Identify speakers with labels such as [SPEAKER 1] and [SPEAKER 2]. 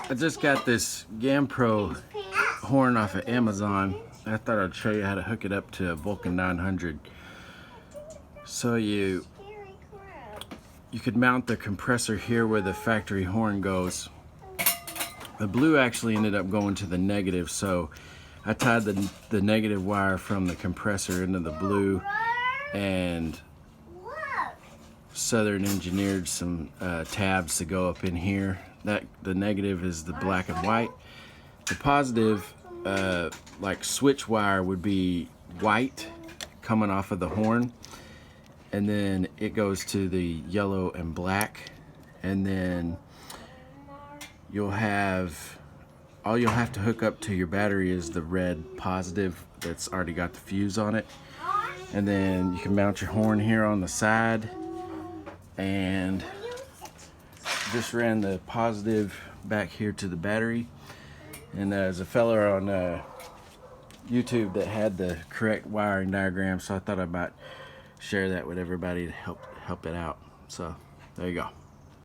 [SPEAKER 1] I just got this Gampro horn off of Amazon. I thought I'd show you how to hook it up to a Vulcan 900. So you could mount the compressor here where the factory horn goes. The blue actually ended up going to the negative, so I tied the negative wire from the compressor into the blue and Southern engineered some tabs to go up in here. The negative is the black and white. The positive, like switch wire, would be white coming off of the horn, and then it goes to the yellow and black, and then all you'll have to hook up to your battery is the red positive that's already got the fuse on it. And then you can mount your horn here on the side, and just ran the positive back here to the battery. And there's a fella on YouTube that had the correct wiring diagram, so I thought I might share that with everybody to help it out. So there you go.